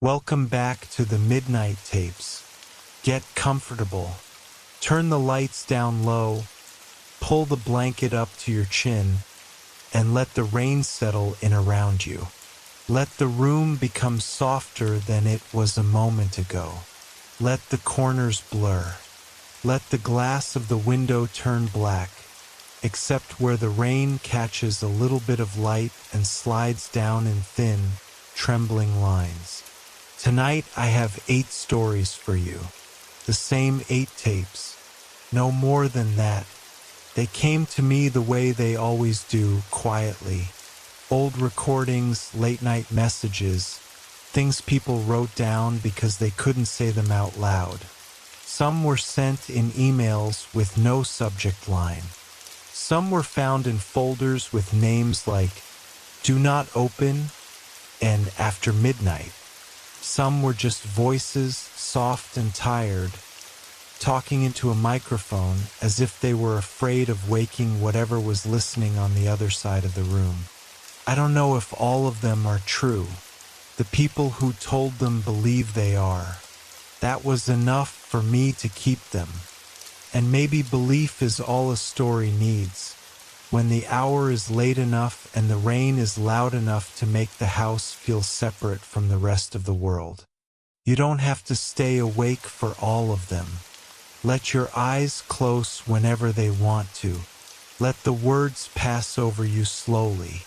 Welcome back to the Midnight Tapes. Get comfortable. Turn the lights down low. Pull the blanket up to your chin and let the rain settle in around you. Let the room become softer than it was a moment ago. Let the corners blur. Let the glass of the window turn black, except where the rain catches a little bit of light and slides down in thin, trembling lines. Tonight I have 8 stories for you. The same 8 tapes. No more than that. They came to me the way they always do, quietly. Old recordings, late-night messages, things people wrote down because they couldn't say them out loud. Some were sent in emails with no subject line. Some were found in folders with names like "Do Not Open" and "After Midnight." Some were just voices, soft and tired, talking into a microphone as if they were afraid of waking whatever was listening on the other side of the room. I don't know if all of them are true. The people who told them believe they are. That was enough for me to keep them. And maybe belief is all a story needs. When the hour is late enough and the rain is loud enough to make the house feel separate from the rest of the world. You don't have to stay awake for all of them. Let your eyes close whenever they want to. Let the words pass over you slowly.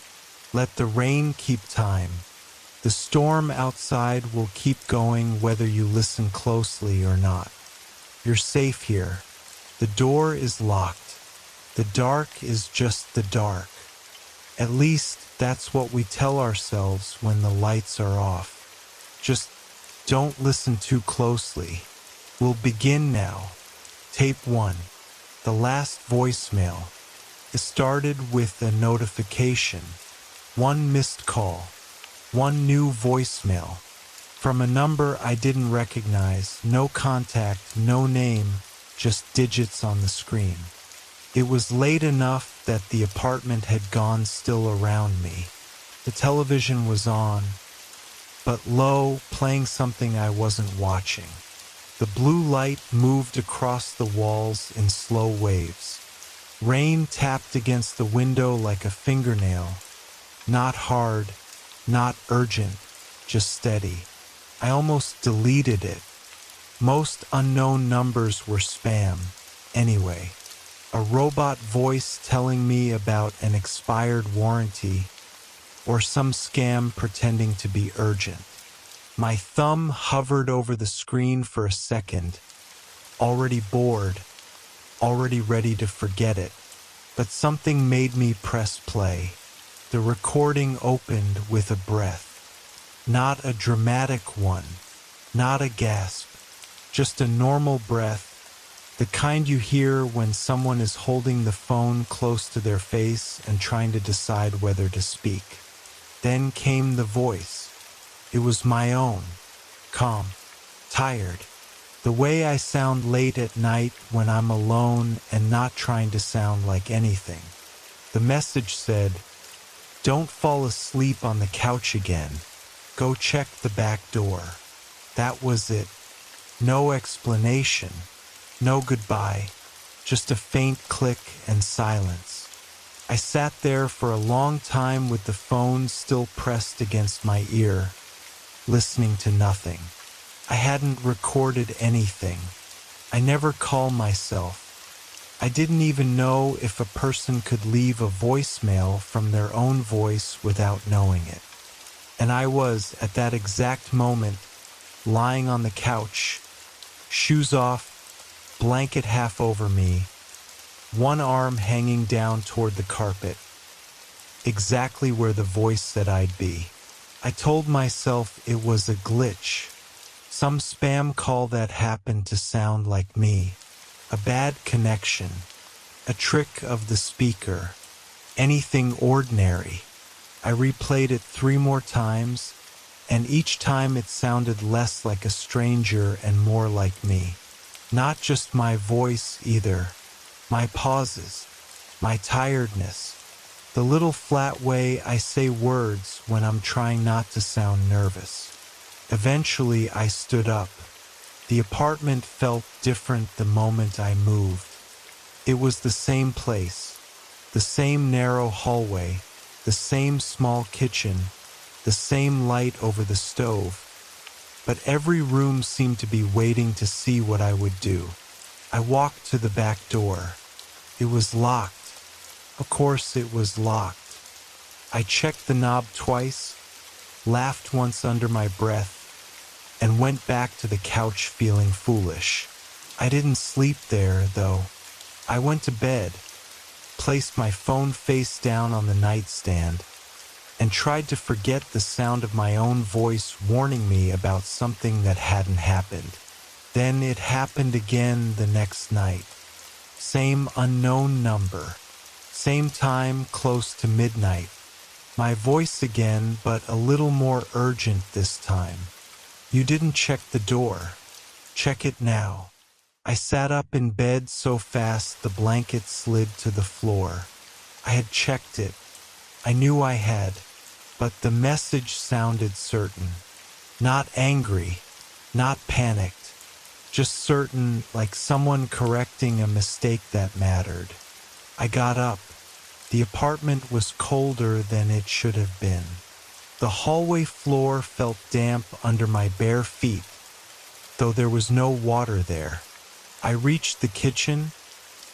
Let the rain keep time. The storm outside will keep going whether you listen closely or not. You're safe here. The door is locked. The dark is just the dark. At least that's what we tell ourselves when the lights are off. Just don't listen too closely. We'll begin now. Tape 1. The last voicemail. It started with a notification. 1 missed call. 1 new voicemail. From a number I didn't recognize. No contact, no name, just digits on the screen. It was late enough that the apartment had gone still around me. The television was on, but low, playing something I wasn't watching. The blue light moved across the walls in slow waves. Rain tapped against the window like a fingernail. Not hard, not urgent, just steady. I almost deleted it. Most unknown numbers were spam, anyway. A robot voice telling me about an expired warranty, or some scam pretending to be urgent. My thumb hovered over the screen for a second, already bored, already ready to forget it, but something made me press play. The recording opened with a breath. Not a dramatic one, not a gasp, just a normal breath, the kind you hear when someone is holding the phone close to their face and trying to decide whether to speak. Then came the voice. It was my own, calm, tired, the way I sound late at night when I'm alone and not trying to sound like anything. The message said, "Don't fall asleep on the couch again. Go check the back door." That was it. No explanation. No goodbye, just a faint click and silence. I sat there for a long time with the phone still pressed against my ear, listening to nothing. I hadn't recorded anything. I never call myself. I didn't even know if a person could leave a voicemail from their own voice without knowing it. And I was, at that exact moment, lying on the couch, shoes off, blanket half over me, one arm hanging down toward the carpet, exactly where the voice said I'd be. I told myself it was a glitch, some spam call that happened to sound like me, a bad connection, a trick of the speaker, anything ordinary. I replayed it 3 more times, and each time it sounded less like a stranger and more like me. Not just my voice either, my pauses, my tiredness, the little flat way I say words when I'm trying not to sound nervous. Eventually, I stood up. The apartment felt different the moment I moved. It was the same place, the same narrow hallway, the same small kitchen, the same light over the stove, but every room seemed to be waiting to see what I would do. I walked to the back door. It was locked. Of course it was locked. I checked the knob twice, laughed once under my breath, and went back to the couch feeling foolish. I didn't sleep there, though. I went to bed, placed my phone face down on the nightstand, and tried to forget the sound of my own voice warning me about something that hadn't happened. Then it happened again the next night. Same unknown number. Same time, close to midnight. My voice again, but a little more urgent this time. You didn't check the door. Check it now. I sat up in bed so fast the blanket slid to the floor. I had checked it. I knew I had, but the message sounded certain. Not angry, not panicked, just certain, like someone correcting a mistake that mattered. I got up. The apartment was colder than it should have been. The hallway floor felt damp under my bare feet, though there was no water there. I reached the kitchen,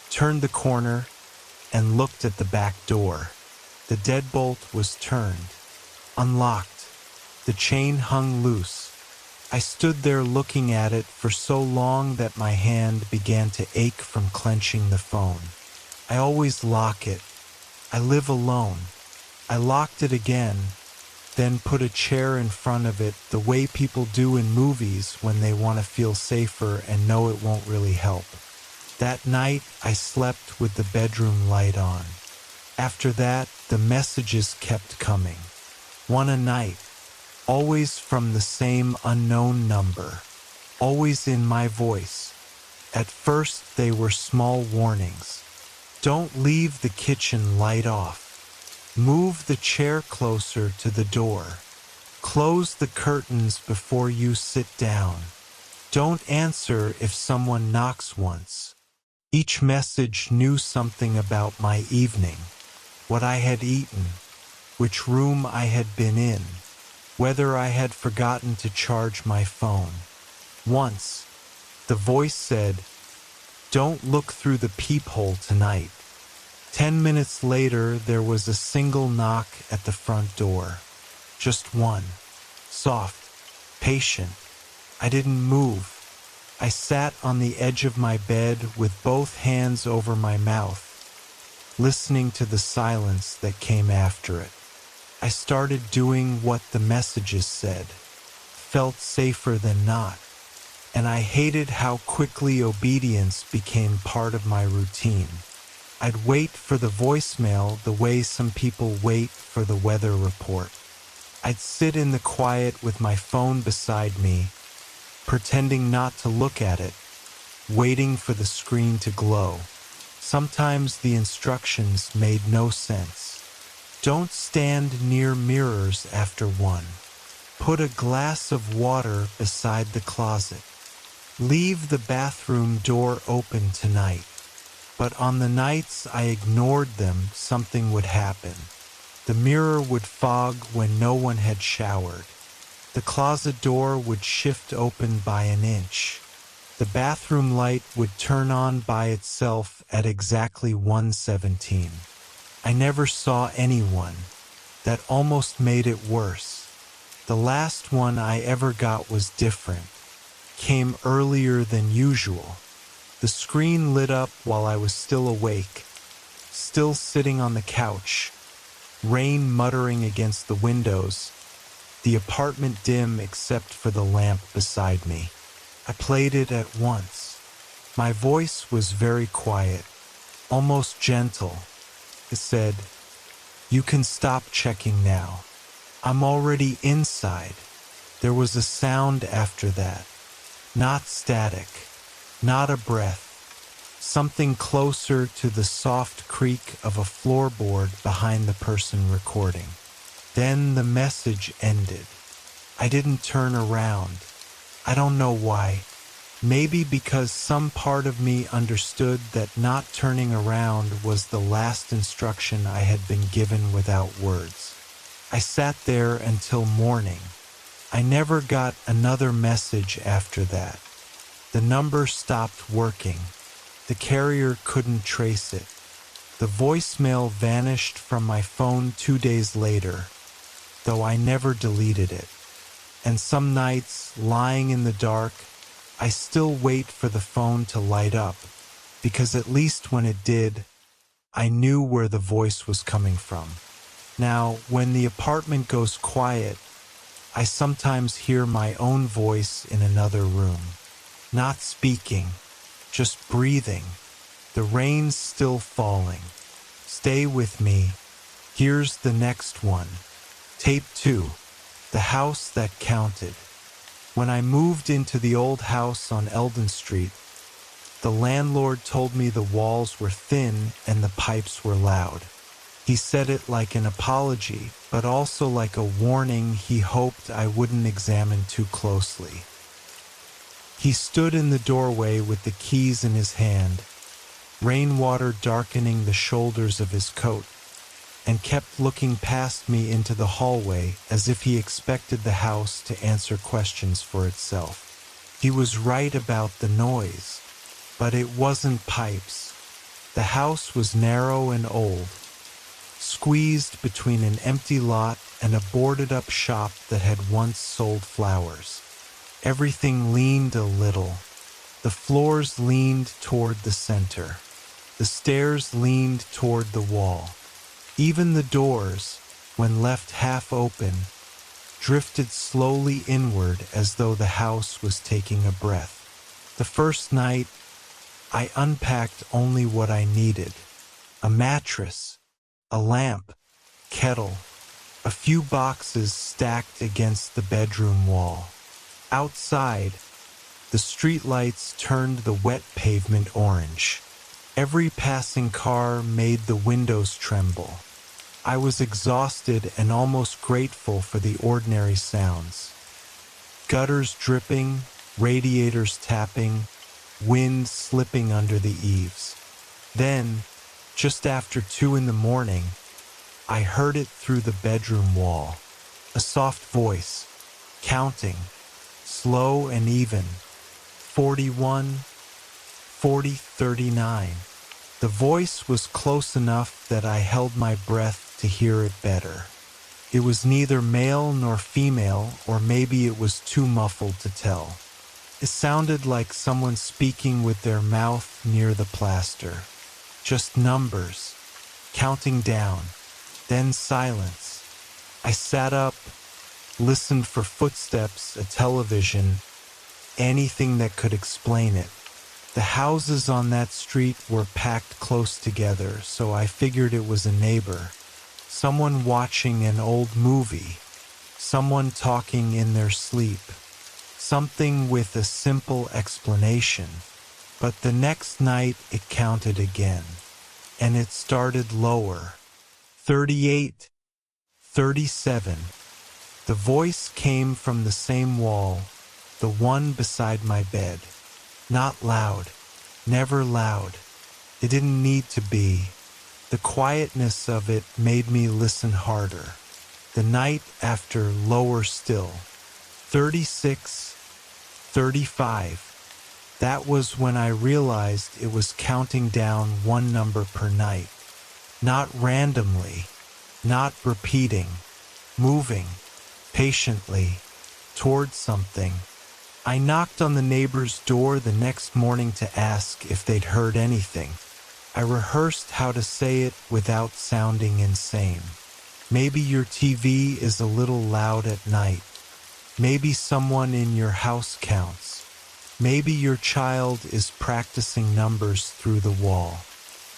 turned the corner, and looked at the back door. The deadbolt was turned, unlocked. The chain hung loose. I stood there looking at it for so long that my hand began to ache from clenching the phone. I always lock it. I live alone. I locked it again, then put a chair in front of it the way people do in movies when they want to feel safer and know it won't really help. That night, I slept with the bedroom light on. After that, the messages kept coming. One a night, always from the same unknown number, always in my voice. At first, they were small warnings. Don't leave the kitchen light off. Move the chair closer to the door. Close the curtains before you sit down. Don't answer if someone knocks once. Each message knew something about my evening, what I had eaten, which room I had been in, whether I had forgotten to charge my phone. Once, the voice said, "Don't look through the peephole tonight." 10 minutes later, there was a single knock at the front door. Just one. Soft. Patient. I didn't move. I sat on the edge of my bed with both hands over my mouth, listening to the silence that came after it. I started doing what the messages said. Felt safer than not. And I hated how quickly obedience became part of my routine. I'd wait for the voicemail the way some people wait for the weather report. I'd sit in the quiet with my phone beside me, pretending not to look at it, waiting for the screen to glow. Sometimes the instructions made no sense. Don't stand near mirrors after 1. Put a glass of water beside the closet. Leave the bathroom door open tonight. But on the nights I ignored them, something would happen. The mirror would fog when no one had showered. The closet door would shift open by an inch. The bathroom light would turn on by itself at exactly 1:17. I never saw anyone. That almost made it worse. The last one I ever got was different. Came earlier than usual. The screen lit up while I was still awake, still sitting on the couch, rain muttering against the windows, the apartment dim except for the lamp beside me. I played it at once. My voice was very quiet, almost gentle. It said, "You can stop checking now. I'm already inside." There was a sound after that, not static. Not a breath, something closer to the soft creak of a floorboard behind the person recording. Then the message ended. I didn't turn around. I don't know why. Maybe because some part of me understood that not turning around was the last instruction I had been given without words. I sat there until morning. I never got another message after that. The number stopped working. The carrier couldn't trace it. The voicemail vanished from my phone 2 days later, though I never deleted it. And some nights, lying in the dark, I still wait for the phone to light up, because at least when it did, I knew where the voice was coming from. Now, when the apartment goes quiet, I sometimes hear my own voice in another room. Not speaking, just breathing. The rain's still falling. Stay with me. Here's the next one. Tape 2. The House That Counted. When I moved into the old house on Eldon Street, the landlord told me the walls were thin and the pipes were loud. He said it like an apology, but also like a warning he hoped I wouldn't examine too closely. He stood in the doorway with the keys in his hand, rainwater darkening the shoulders of his coat, and kept looking past me into the hallway as if he expected the house to answer questions for itself. He was right about the noise, but it wasn't pipes. The house was narrow and old, squeezed between an empty lot and a boarded-up shop that had once sold flowers. Everything leaned a little. The floors leaned toward the center. The stairs leaned toward the wall. Even the doors, when left half open, drifted slowly inward as though the house was taking a breath. The first night, I unpacked only what I needed: a mattress, a lamp, kettle, a few boxes stacked against the bedroom wall. Outside, the streetlights turned the wet pavement orange. Every passing car made the windows tremble. I was exhausted and almost grateful for the ordinary sounds. Gutters dripping, radiators tapping, wind slipping under the eaves. Then, just after 2 in the morning, I heard it through the bedroom wall. A soft voice, counting, slow and even. 41, 40, 39. The voice was close enough that I held my breath to hear it better. It was neither male nor female, or maybe it was too muffled to tell. It sounded like someone speaking with their mouth near the plaster. Just numbers, counting down, then silence. I sat up, listened for footsteps, a television, anything that could explain it. The houses on that street were packed close together, so I figured it was a neighbor. Someone watching an old movie. Someone talking in their sleep. Something with a simple explanation. But the next night it counted again. And it started lower. 38. 37. The voice came from the same wall, the one beside my bed. Not loud, never loud. It didn't need to be. The quietness of it made me listen harder. The night after, lower still. 36, 35. That was when I realized it was counting down one number per night. Not randomly, not repeating, moving, patiently, towards something. I knocked on the neighbor's door the next morning to ask if they'd heard anything. I rehearsed how to say it without sounding insane. Maybe your TV is a little loud at night. Maybe someone in your house counts. Maybe your child is practicing numbers through the wall.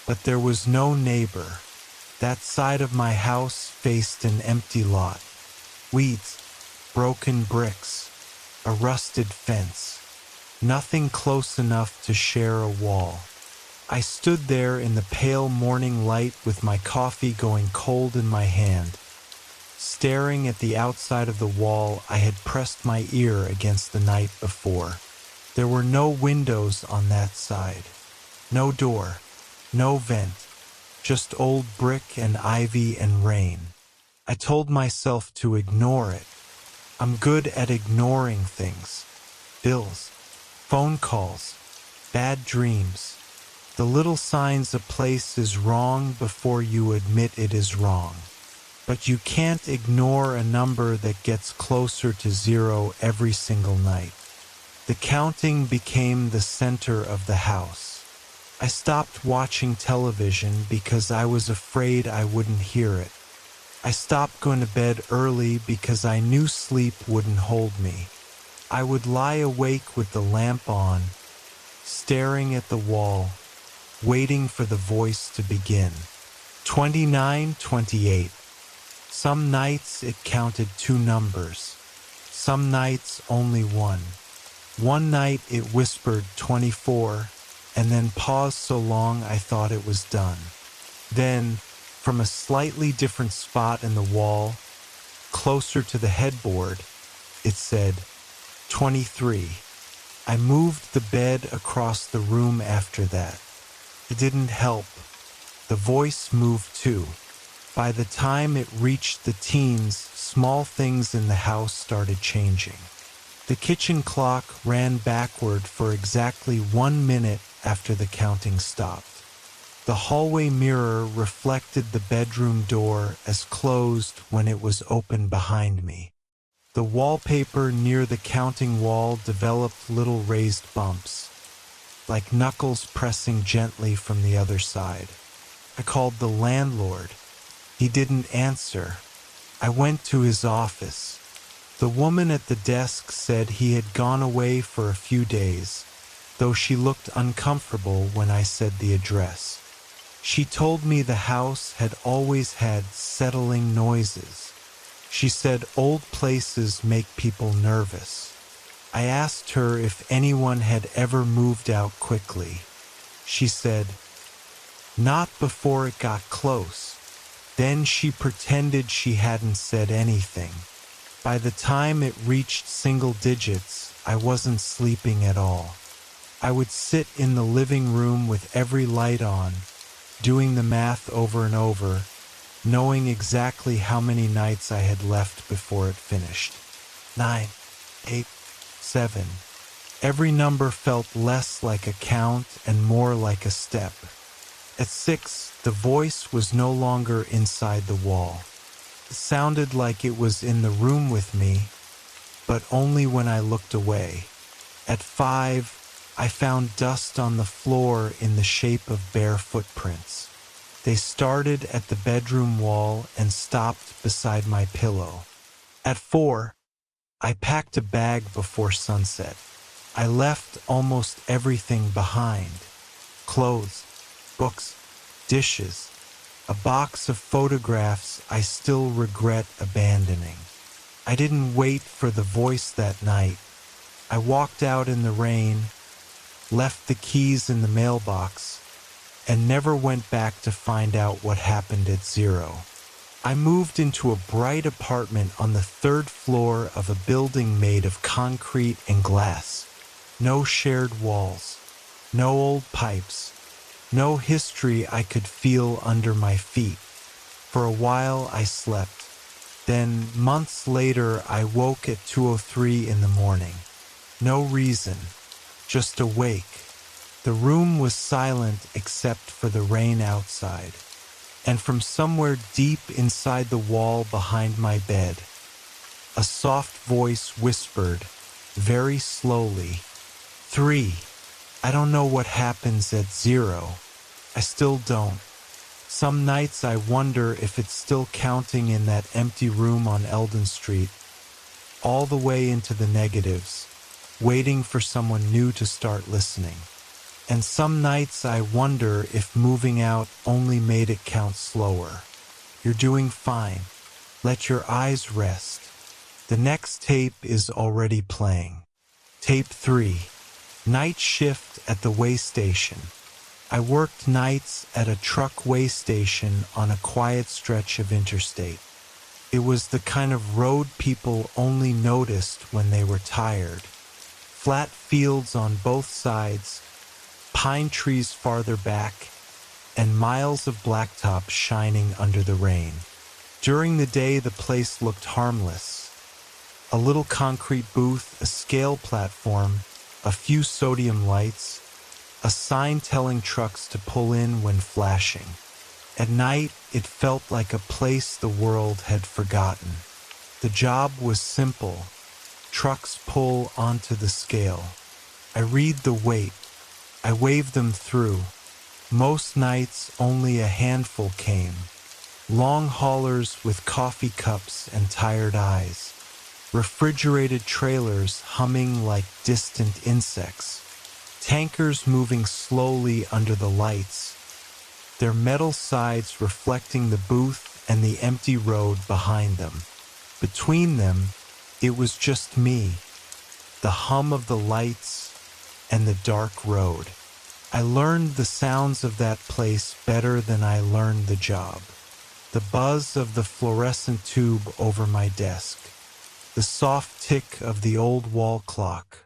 But there was no neighbor. That side of my house faced an empty lot. Weeds, broken bricks, a rusted fence. Nothing close enough to share a wall. I stood there in the pale morning light with my coffee going cold in my hand. staring at the outside of the wall I had pressed my ear against the night before. There were no windows on that side, no door, no vent, just old brick and ivy and rain. I told myself to ignore it. I'm good at ignoring things. Bills, phone calls, bad dreams. The little signs a place is wrong before you admit it is wrong. But you can't ignore a number that gets closer to zero every single night. The counting became the center of the house. I stopped watching television because I was afraid I wouldn't hear it. I stopped going to bed early because I knew sleep wouldn't hold me. I would lie awake with the lamp on, staring at the wall, waiting for the voice to begin. 29, 28. Some nights it counted 2 numbers. Some nights only 1. One night it whispered 24, and then paused so long I thought it was done. Then, from a slightly different spot in the wall, closer to the headboard, it said 23. I moved the bed across the room after that. It didn't help. The voice moved too. By the time it reached the teens, small things in the house started changing. The kitchen clock ran backward for exactly 1 minute after the counting stopped. The hallway mirror reflected the bedroom door as closed when it was open behind me. The wallpaper near the counting wall developed little raised bumps, like knuckles pressing gently from the other side. I called the landlord. He didn't answer. I went to his office. The woman at the desk said he had gone away for a few days, though she looked uncomfortable when I said the address. She told me the house had always had settling noises. She said old places make people nervous. I asked her if anyone had ever moved out quickly. She said, "Not before it got close." Then she pretended she hadn't said anything. By the time it reached single digits, I wasn't sleeping at all. I would sit in the living room with every light on, doing the math over and over, knowing exactly how many nights I had left before it finished. 9, 8, 7. Every number felt less like a count and more like a step. At 6, the voice was no longer inside the wall. It sounded like it was in the room with me, but only when I looked away. At 5, I found dust on the floor in the shape of bare footprints. They started at the bedroom wall and stopped beside my pillow. At 4, I packed a bag before sunset. I left almost everything behind. Clothes, books, dishes, a box of photographs I still regret abandoning. I didn't wait for the voice that night. I walked out in the rain, left the keys in the mailbox, and never went back to find out what happened at 0. I moved into a bright apartment on the 3rd floor of a building made of concrete and glass. No shared walls, no old pipes, no history I could feel under my feet. For a while I slept. Then, months later, I woke at 2:03 in the morning. No reason, just awake. The room was silent except for the rain outside. And from somewhere deep inside the wall behind my bed, a soft voice whispered, very slowly, 3. I don't know what happens at 0. I still don't. Some nights I wonder if it's still counting in that empty room on Eldon Street, all the way into the negatives, waiting for someone new to start listening. And some nights I wonder if moving out only made it count slower. You're doing fine. Let your eyes rest. The next tape is already playing. Tape 3. Night shift at the way station. I worked nights at a truck way station on a quiet stretch of interstate. It was the kind of road people only noticed when they were tired. Flat fields on both sides, pine trees farther back, and miles of blacktop shining under the rain. During the day, the place looked harmless. A little concrete booth, a scale platform, a few sodium lights, a sign telling trucks to pull in when flashing. At night, it felt like a place the world had forgotten. The job was simple. Trucks pull onto the scale. I read the weight. I wave them through. Most nights, only a handful came. Long haulers with coffee cups and tired eyes. Refrigerated trailers humming like distant insects. Tankers moving slowly under the lights, their metal sides reflecting the booth and the empty road behind them. Between them, it was just me, the hum of the lights and the dark road. I learned the sounds of that place better than I learned the job. The buzz of the fluorescent tube over my desk, the soft tick of the old wall clock,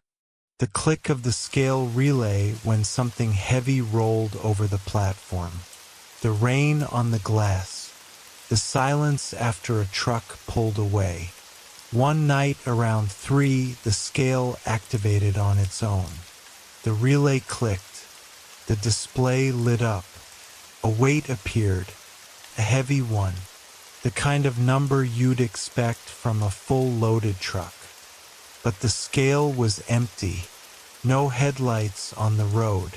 the click of the scale relay when something heavy rolled over the platform, the rain on the glass, the silence after a truck pulled away. One night around 3, the scale activated on its own. The relay clicked. The display lit up. A weight appeared, a heavy one, the kind of number you'd expect from a full loaded truck. But the scale was empty. No headlights on the road,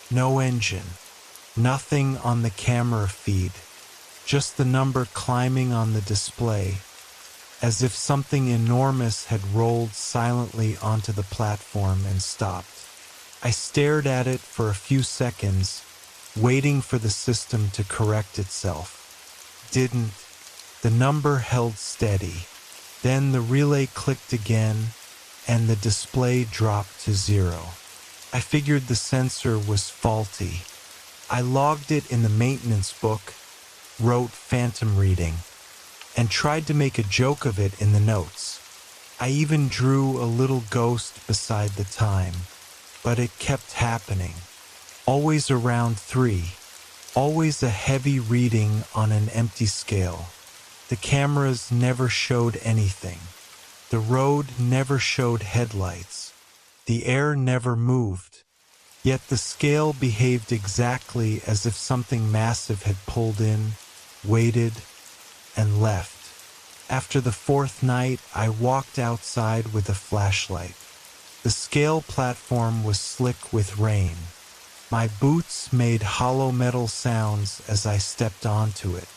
no engine, nothing on the camera feed, just the number climbing on the display, as if something enormous had rolled silently onto the platform and stopped. I stared at it for a few seconds, waiting for the system to correct itself. Didn't. The number held steady. Then the relay clicked again, and the display dropped to 0. I figured the sensor was faulty. I logged it in the maintenance book, wrote phantom reading, and tried to make a joke of it in the notes. I even drew a little ghost beside the time, but it kept happening. Always around 3, always a heavy reading on an empty scale. The cameras never showed anything. The road never showed headlights. The air never moved. Yet the scale behaved exactly as if something massive had pulled in, waited, and left. After the 4th night, I walked outside with a flashlight. The scale platform was slick with rain. My boots made hollow metal sounds as I stepped onto it.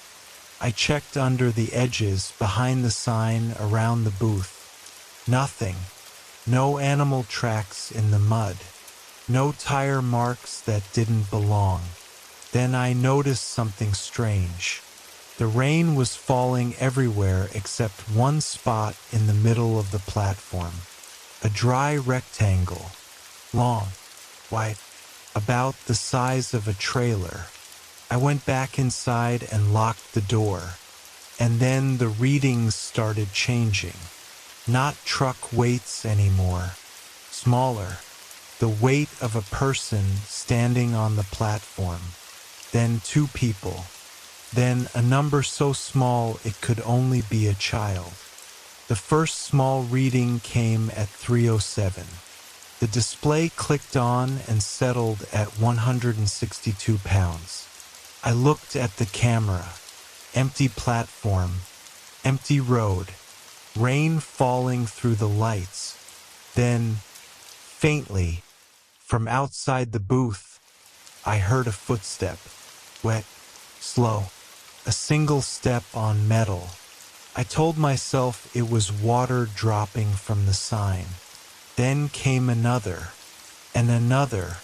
I checked under the edges, behind the sign, around the booth. Nothing. No animal tracks in the mud. No tire marks that didn't belong. Then I noticed something strange. The rain was falling everywhere except one spot in the middle of the platform. A dry rectangle. Long. Wide. About the size of a trailer. I went back inside and locked the door. And then the readings started changing. Not truck weights anymore. Smaller. The weight of a person standing on the platform. Then 2 people. Then a number so small it could only be a child. The first small reading came at 3:07. The display clicked on and settled at 162 pounds. I looked at the camera. Empty platform. Empty road. Rain falling through the lights. Then, faintly, from outside the booth, I heard a footstep. Wet, slow, a single step on metal. I told myself it was water dropping from the sign. Then came another, and another.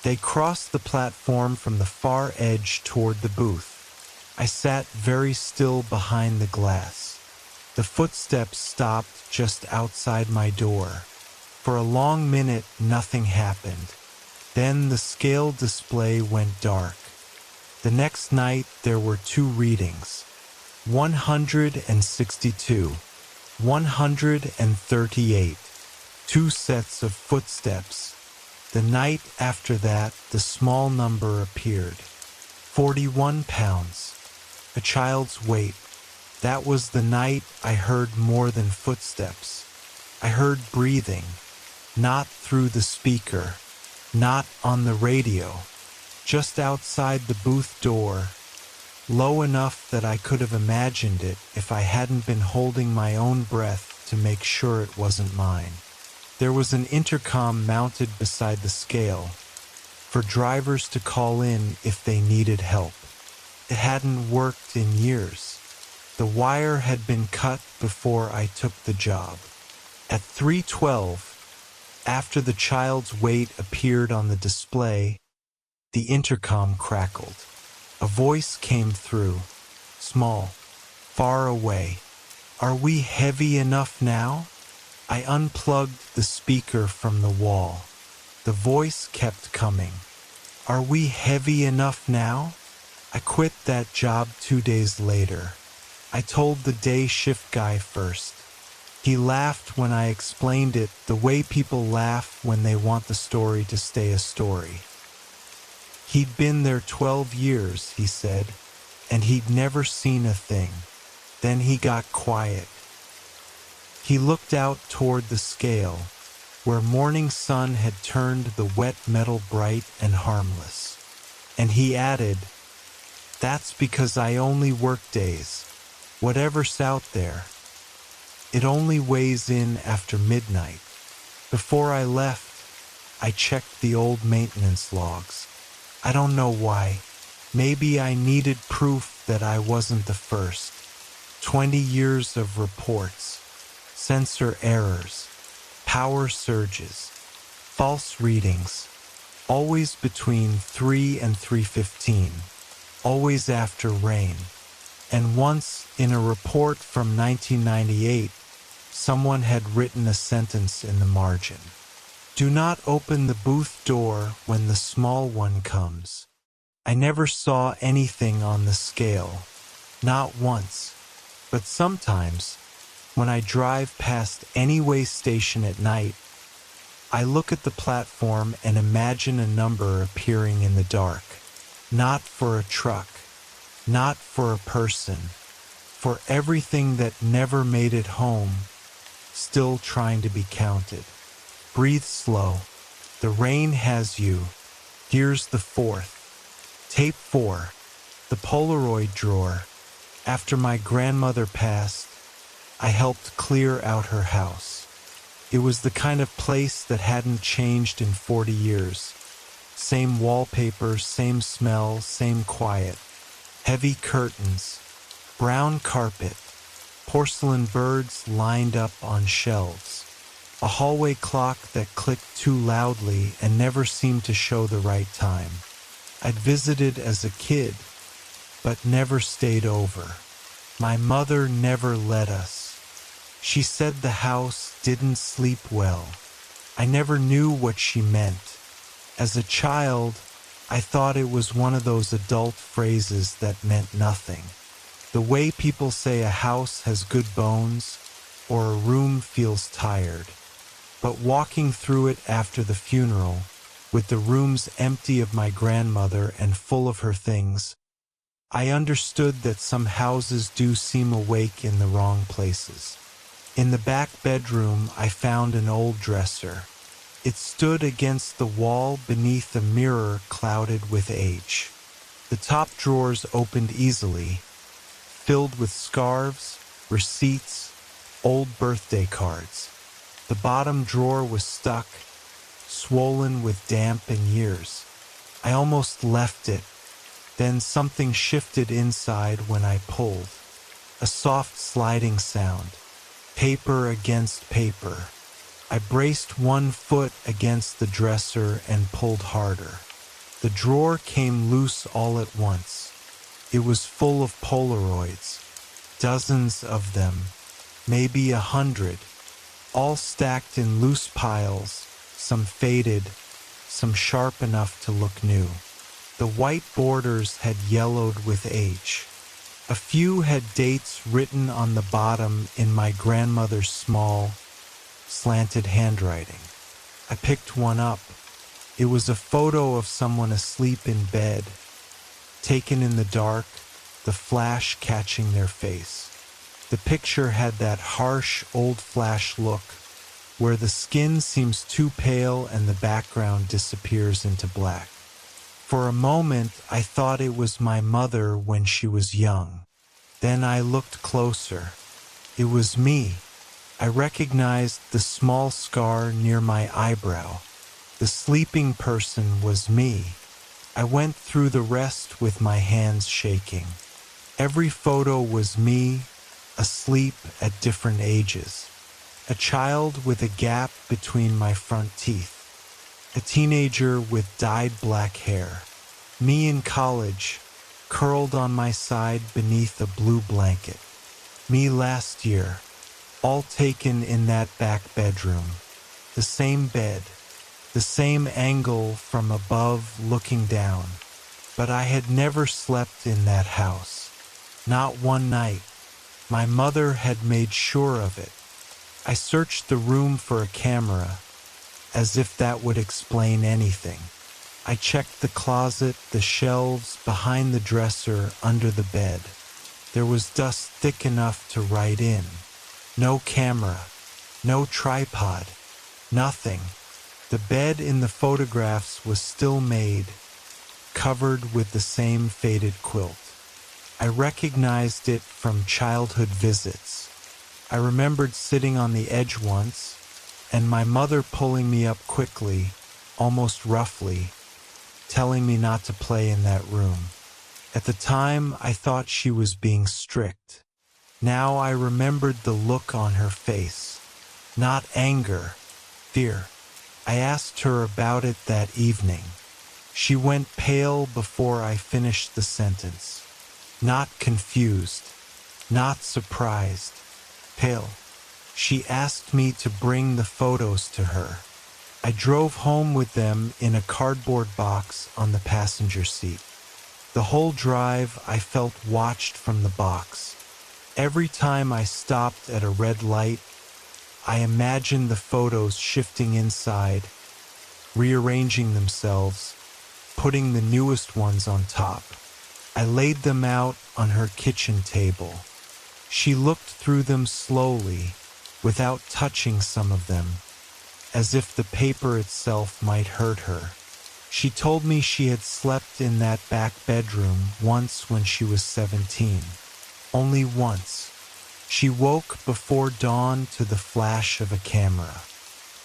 They crossed the platform from the far edge toward the booth. I sat very still behind the glass. The footsteps stopped just outside my door. For a long minute, nothing happened. Then the scale display went dark. The next night, there were 2 readings. 162, 138, two sets of footsteps. The night after that, the small number appeared. 41 pounds, a child's weight. That was the night I heard more than footsteps. I heard breathing, not through the speaker, not on the radio, just outside the booth door, low enough that I could have imagined it if I hadn't been holding my own breath to make sure it wasn't mine. There was an intercom mounted beside the scale for drivers to call in if they needed help. It hadn't worked in years. The wire had been cut before I took the job. At 3:12, after the child's weight appeared on the display, the intercom crackled. A voice came through, small, far away. "Are we heavy enough now?" I unplugged the speaker from the wall. The voice kept coming. "Are we heavy enough now?" I quit that job 2 days later. I told the day shift guy first. He laughed when I explained it the way people laugh when they want the story to stay a story. He'd been there 12 years, he said, and he'd never seen a thing. Then he got quiet. He looked out toward the scale, where morning sun had turned the wet metal bright and harmless. And he added, "That's because I only work days. Whatever's out there, it only weighs in after midnight." Before I left, I checked the old maintenance logs. I don't know why. Maybe I needed proof that I wasn't the first. 20 years of reports, sensor errors, power surges, false readings, always between 3 and 3:15, always after rain. And once, in a report from 1998, someone had written a sentence in the margin. "Do not open the booth door when the small one comes." I never saw anything on the scale, not once, but sometimes, when I drive past any way station at night, I look at the platform and imagine a number appearing in the dark, not for a truck, not for a person, for everything that never made it home, still trying to be counted. Breathe slow. The rain has you. Here's the fourth. Tape 4. The Polaroid drawer. After my grandmother passed, I helped clear out her house. It was the kind of place that hadn't changed in 40 years. Same wallpaper, same smell, same quiet. Heavy curtains, brown carpet, porcelain birds lined up on shelves. A hallway clock that clicked too loudly and never seemed to show the right time. I'd visited as a kid, but never stayed over. My mother never let us. She said the house didn't sleep well. I never knew what she meant. As a child, I thought it was one of those adult phrases that meant nothing. The way people say a house has good bones or a room feels tired. But walking through it after the funeral, with the rooms empty of my grandmother and full of her things, I understood that some houses do seem awake in the wrong places. In the back bedroom, I found an old dresser. It stood against the wall beneath a mirror clouded with age. The top drawers opened easily, filled with scarves, receipts, old birthday cards. The bottom drawer was stuck, swollen with damp and years. I almost left it. Then something shifted inside when I pulled. A soft sliding sound. Paper against paper. I braced one foot against the dresser and pulled harder. The drawer came loose all at once. It was full of Polaroids. Dozens of them. Maybe 100. All stacked in loose piles, some faded, some sharp enough to look new. The white borders had yellowed with age. A few had dates written on the bottom in my grandmother's small, slanted handwriting. I picked one up. It was a photo of someone asleep in bed, taken in the dark, the flash catching their face. The picture had that harsh, old flash look, where the skin seems too pale and the background disappears into black. For a moment, I thought it was my mother when she was young. Then I looked closer. It was me. I recognized the small scar near my eyebrow. The sleeping person was me. I went through the rest with my hands shaking. Every photo was me, asleep at different ages. A child with a gap between my front teeth. A teenager with dyed black hair. Me in college, curled on my side beneath a blue blanket. Me last year, all taken in that back bedroom. The same bed, the same angle from above looking down. But I had never slept in that house. Not one night. My mother had made sure of it. I searched the room for a camera, as if that would explain anything. I checked the closet, the shelves, behind the dresser, under the bed. There was dust thick enough to write in. No camera, no tripod, nothing. The bed in the photographs was still made, covered with the same faded quilt. I recognized it from childhood visits. I remembered sitting on the edge once, and my mother pulling me up quickly, almost roughly, telling me not to play in that room. At the time, I thought she was being strict. Now I remembered the look on her face. Not anger, fear. I asked her about it that evening. She went pale before I finished the sentence. Not confused, not surprised, pale. She asked me to bring the photos to her. I drove home with them in a cardboard box on the passenger seat. The whole drive I felt watched from the box. Every time I stopped at a red light, I imagined the photos shifting inside, rearranging themselves, putting the newest ones on top. I laid them out on her kitchen table. She looked through them slowly, without touching some of them, as if the paper itself might hurt her. She told me she had slept in that back bedroom once when she was 17. Only once. She woke before dawn to the flash of a camera.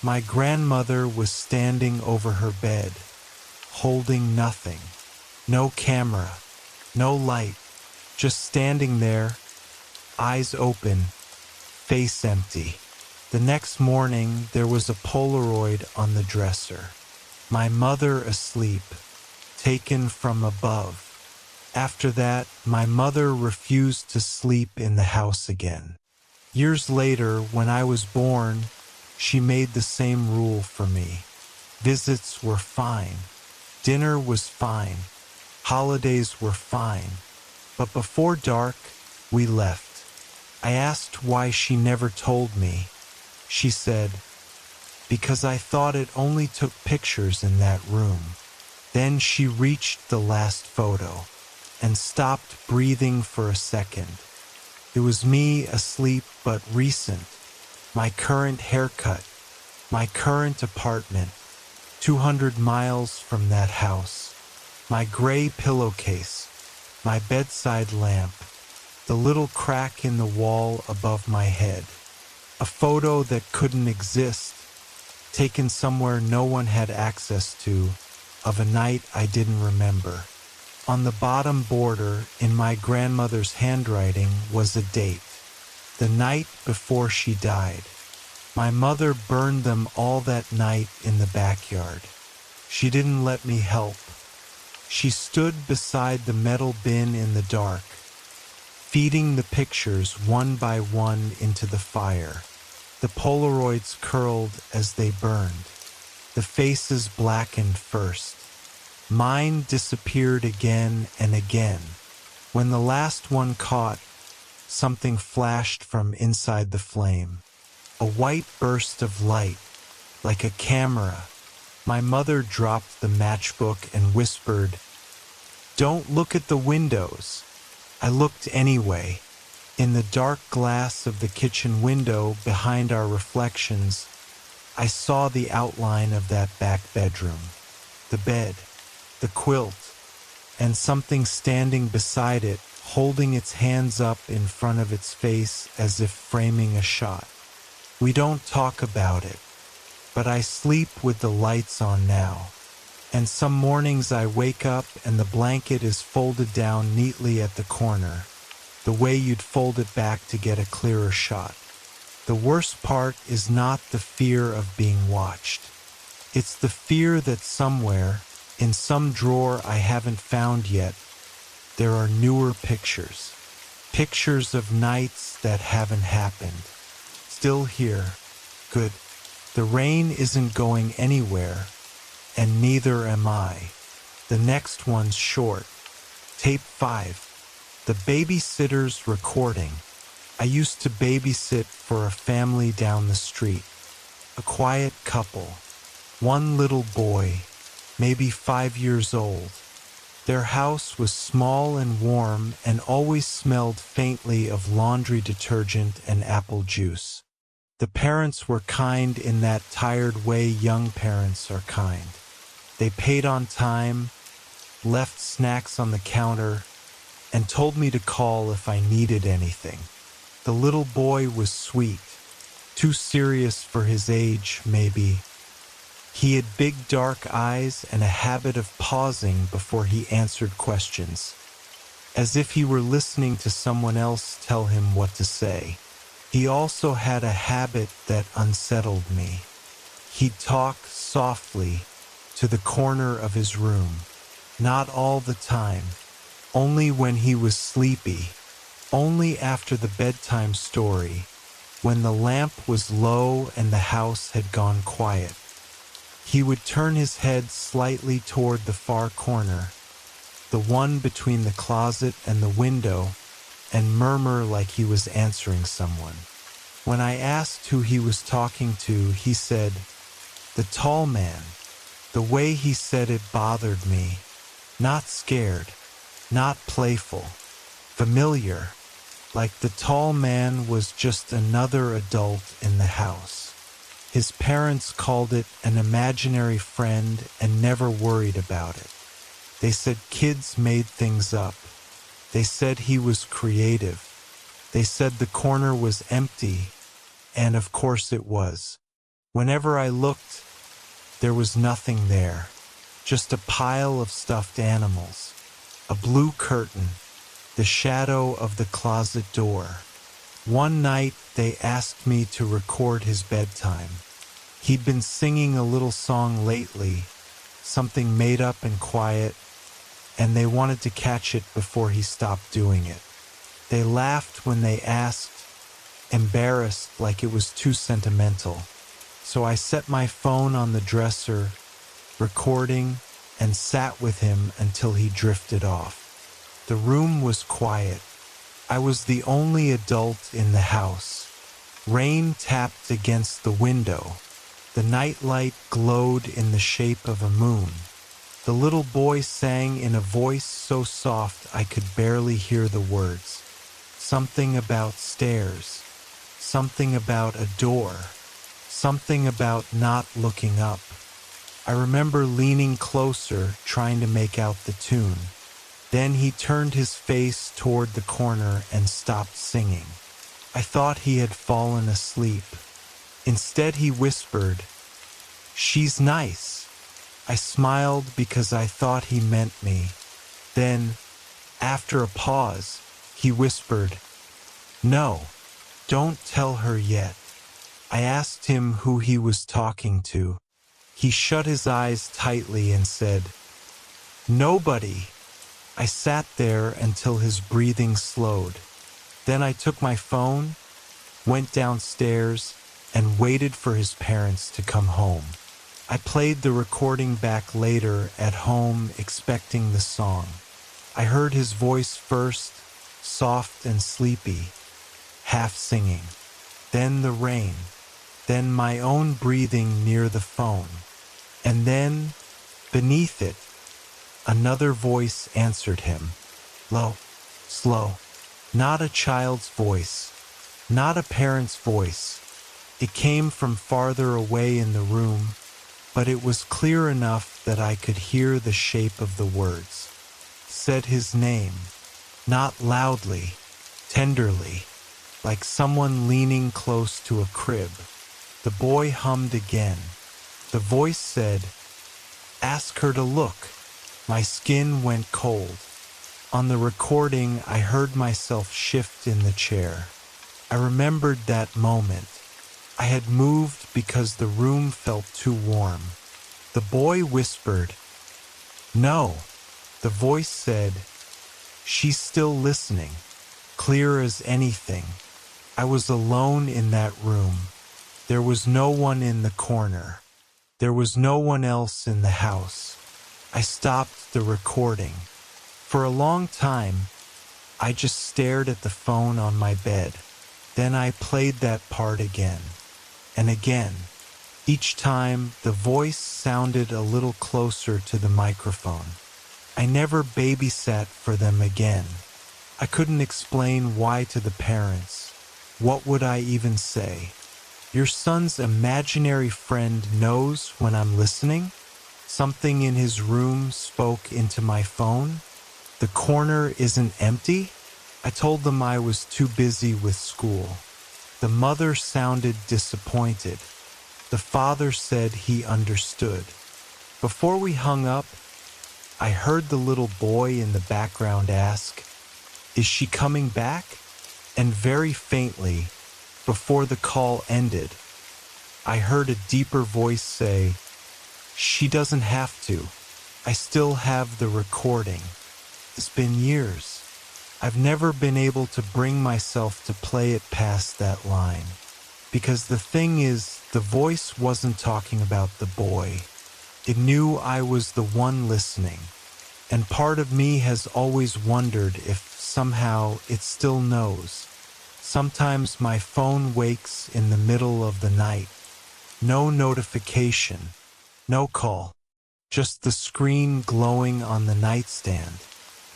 My grandmother was standing over her bed, holding nothing. No camera, no light, just standing there, eyes open, face empty. The next morning, there was a Polaroid on the dresser. My mother asleep, taken from above. After that, my mother refused to sleep in the house again. Years later, when I was born, she made the same rule for me. Visits were fine. Dinner was fine. Holidays were fine. But before dark, we left. I asked why she never told me. She said, "Because I thought it only took pictures in that room." Then she reached the last photo and stopped breathing for a second. It was me asleep but recent. My current haircut, my current apartment, 200 miles from that house. My gray pillowcase, my bedside lamp, the little crack in the wall above my head. A photo that couldn't exist, taken somewhere no one had access to, of a night I didn't remember. On the bottom border, in my grandmother's handwriting, was a date. The night before she died. My mother burned them all that night in the backyard. She didn't let me help. She stood beside the metal bin in the dark, feeding the pictures one by one into the fire. The Polaroids curled as they burned. The faces blackened first. Mine disappeared again and again. When the last one caught, something flashed from inside the flame. A white burst of light, like a camera. My mother dropped the matchbook and whispered, "Don't look at the windows." I looked anyway. In the dark glass of the kitchen window behind our reflections, I saw the outline of that back bedroom. The bed, the quilt, and something standing beside it, holding its hands up in front of its face as if framing a shot. We don't talk about it, but I sleep with the lights on now. And some mornings I wake up and the blanket is folded down neatly at the corner, the way you'd fold it back to get a clearer shot. The worst part is not the fear of being watched. It's the fear that somewhere, in some drawer I haven't found yet, there are newer pictures. Pictures of nights that haven't happened. Still here. Good. The rain isn't going anywhere, and neither am I. The next one's short. Tape 5. The babysitter's recording. I used to babysit for a family down the street. A quiet couple. One little boy, maybe 5 years old. Their house was small and warm and always smelled faintly of laundry detergent and apple juice. The parents were kind in that tired way young parents are kind. They paid on time, left snacks on the counter, and told me to call if I needed anything. The little boy was sweet, too serious for his age, maybe. He had big dark eyes and a habit of pausing before he answered questions, as if he were listening to someone else tell him what to say. He also had a habit that unsettled me. He'd talk softly to the corner of his room, not all the time, only when he was sleepy, only after the bedtime story, when the lamp was low and the house had gone quiet. He would turn his head slightly toward the far corner, the one between the closet and the window, and murmur like he was answering someone. When I asked who he was talking to, he said, "The tall man." The way he said it bothered me. Not scared, not playful, familiar, like the tall man was just another adult in the house. His parents called it an imaginary friend and never worried about it. They said kids made things up. They said he was creative. They said the corner was empty, and of course it was. Whenever I looked, there was nothing there, just a pile of stuffed animals, a blue curtain, the shadow of the closet door. One night they asked me to record his bedtime. He'd been singing a little song lately, something made up and quiet, and they wanted to catch it before he stopped doing it. They laughed when they asked, embarrassed like it was too sentimental. So I set my phone on the dresser, recording, and sat with him until he drifted off. The room was quiet. I was the only adult in the house. Rain tapped against the window. The nightlight glowed in the shape of a moon. The little boy sang in a voice so soft I could barely hear the words. Something about stairs. Something about a door. Something about not looking up. I remember leaning closer, trying to make out the tune. Then he turned his face toward the corner and stopped singing. I thought he had fallen asleep. Instead he whispered, "She's nice." I smiled because I thought he meant me. Then, after a pause, he whispered, "No, don't tell her yet." I asked him who he was talking to. He shut his eyes tightly and said, "Nobody." I sat there until his breathing slowed. Then I took my phone, went downstairs, and waited for his parents to come home. I played the recording back later at home, expecting the song. I heard his voice first, soft and sleepy, half singing. Then the rain. Then my own breathing near the phone. And then, beneath it, another voice answered him. Low, slow. Not a child's voice. Not a parent's voice. It came from farther away in the room, but it was clear enough that I could hear the shape of the words. Said his name, not loudly, tenderly, like someone leaning close to a crib. The boy hummed again. The voice said, "Ask her to look." My skin went cold. On the recording, I heard myself shift in the chair. I remembered that moment. I had moved because the room felt too warm. The boy whispered, "No." The voice said, "She's still listening," clear as anything. I was alone in that room. There was no one in the corner. There was no one else in the house. I stopped the recording. For a long time, I just stared at the phone on my bed. Then I played that part again, and again. Each time, the voice sounded a little closer to the microphone. I never babysat for them again. I couldn't explain why to the parents. What would I even say? Your son's imaginary friend knows when I'm listening? Something in his room spoke into my phone. The corner isn't empty? I told them I was too busy with school. The mother sounded disappointed. The father said he understood. Before we hung up, I heard the little boy in the background ask, "Is she coming back?" And very faintly, before the call ended, I heard a deeper voice say, "She doesn't have to. I still have the recording." It's been years. I've never been able to bring myself to play it past that line. Because the thing is, the voice wasn't talking about the boy. It knew I was the one listening. And part of me has always wondered if somehow it still knows. Sometimes my phone wakes in the middle of the night. No notification, no call, just the screen glowing on the nightstand.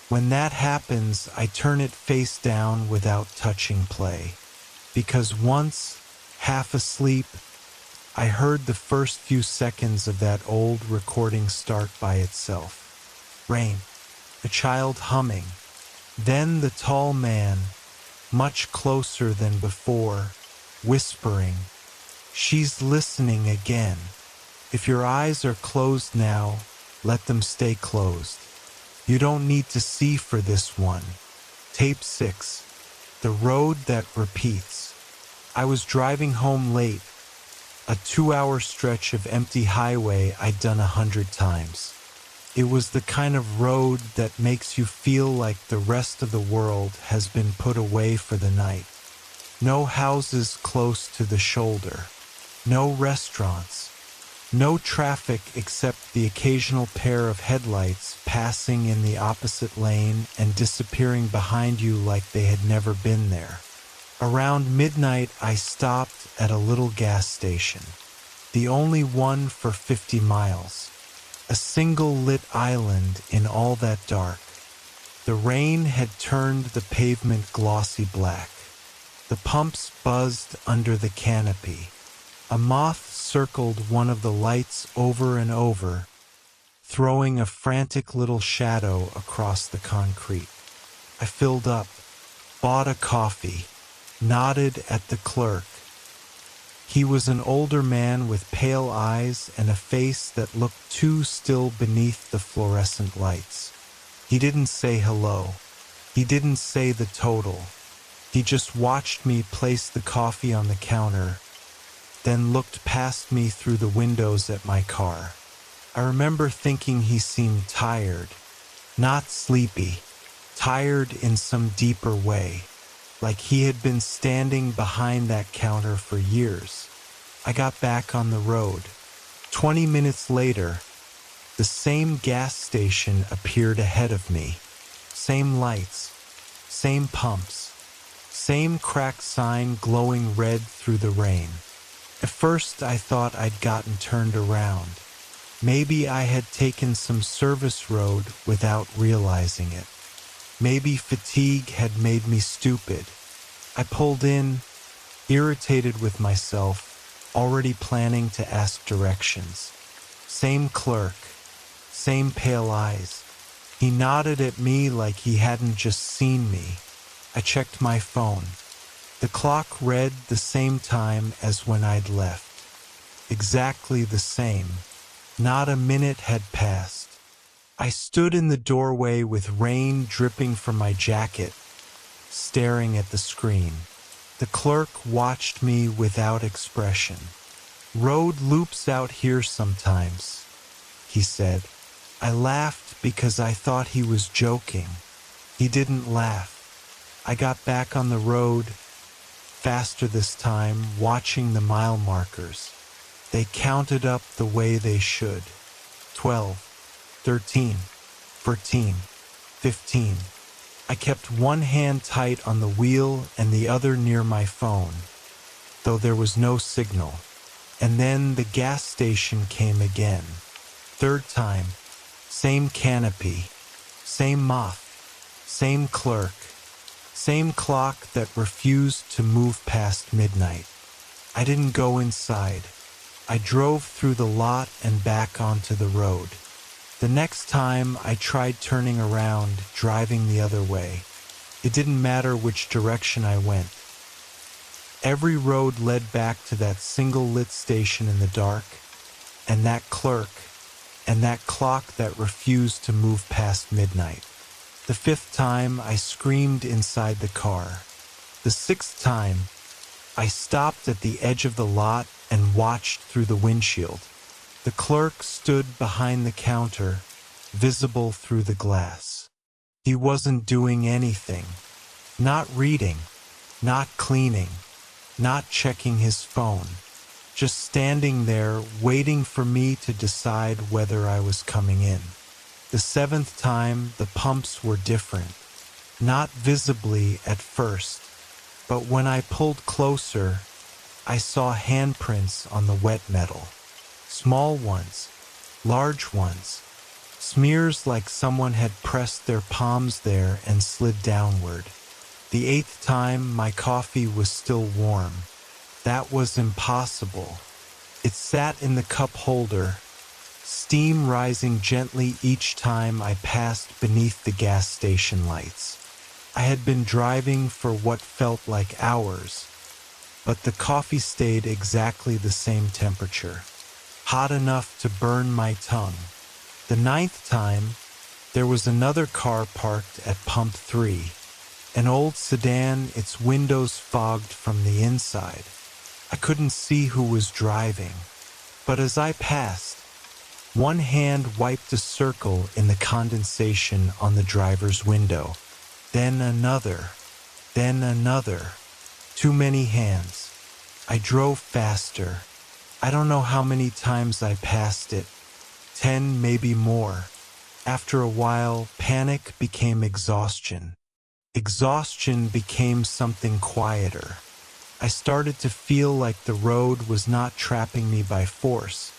When that happens, I turn it face down without touching play. Because once, half asleep, I heard the first few seconds of that old recording start by itself. Rain, a child humming, then the tall man, much closer than before, whispering, "She's listening again. If your eyes are closed now, let them stay closed. You don't need to see for this one." Tape 6, The Road That Repeats. I was driving home late, a 2-hour stretch of empty highway I'd done 100 times. It was the kind of road that makes you feel like the rest of the world has been put away for the night. No houses close to the shoulder. No restaurants. No traffic except the occasional pair of headlights passing in the opposite lane and disappearing behind you like they had never been there. Around midnight, I stopped at a little gas station, the only one for 50 miles. A single lit island in all that dark. The rain had turned the pavement glossy black. The pumps buzzed under the canopy. A moth circled one of the lights over and over, throwing a frantic little shadow across the concrete. I filled up, bought a coffee, nodded at the clerk. He was an older man with pale eyes and a face that looked too still beneath the fluorescent lights. He didn't say hello. He didn't say the total. He just watched me place the coffee on the counter, then looked past me through the windows at my car. I remember thinking he seemed tired, not sleepy, tired in some deeper way, like he had been standing behind that counter for years. I got back on the road. 20 minutes later, the same gas station appeared ahead of me. same lights, same pumps, same cracked sign glowing red through the rain. At first I thought I'd gotten turned around. Maybe I had taken some service road without realizing it. Maybe fatigue had made me stupid. I pulled in, irritated with myself, already planning to ask directions. Same clerk, same pale eyes. He nodded at me like he hadn't just seen me. I checked my phone. The clock read the same time as when I'd left. Exactly the same. Not a minute had passed. I stood in the doorway with rain dripping from my jacket, staring at the screen. The clerk watched me without expression. "Road loops out here sometimes," he said. I laughed because I thought he was joking. He didn't laugh. I got back on the road, faster this time, watching the mile markers. They counted up the way they should. 12, 13, 14, 15. I kept one hand tight on the wheel and the other near my phone, though there was no signal. And then the gas station came again. Third time, same canopy, same moth, same clerk, same clock that refused to move past midnight. I didn't go inside. I drove through the lot and back onto the road. The next time I tried turning around, driving the other way. It didn't matter which direction I went. Every road led back to that single lit station in the dark, and that clerk, and that clock that refused to move past midnight. The fifth time, I screamed inside the car. The sixth time, I stopped at the edge of the lot and watched through the windshield. The clerk stood behind the counter, visible through the glass. He wasn't doing anything. Not reading, not cleaning, not checking his phone. Just standing there, waiting for me to decide whether I was coming in. The seventh time, the pumps were different. Not visibly at first, but when I pulled closer, I saw handprints on the wet metal. Small ones, large ones, smears like someone had pressed their palms there and slid downward. The eighth time, my coffee was still warm. That was impossible. It sat in the cup holder, steam rising gently each time I passed beneath the gas station lights. I had been driving for what felt like hours, but the coffee stayed exactly the same temperature, hot enough to burn my tongue. The ninth time, there was another car parked at pump 3, an old sedan, its windows fogged from the inside. I couldn't see who was driving, but as I passed, one hand wiped a circle in the condensation on the driver's window. Then another, then another. Too many hands. I drove faster. I don't know how many times I passed it. 10, maybe more. After a while, panic became exhaustion. Exhaustion became something quieter. I started to feel like the road was not trapping me by force,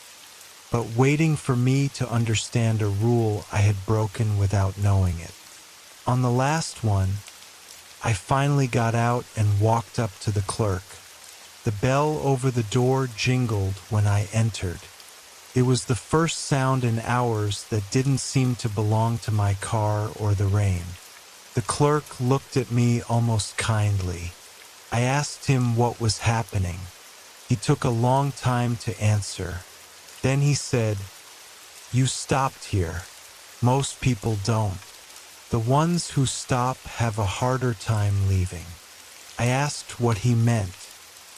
but waiting for me to understand a rule I had broken without knowing it. On the last one, I finally got out and walked up to the clerk. The bell over the door jingled when I entered. It was the first sound in hours that didn't seem to belong to my car or the rain. The clerk looked at me almost kindly. I asked him what was happening. He took a long time to answer. Then he said, "You stopped here. Most people don't. The ones who stop have a harder time leaving." I asked what he meant.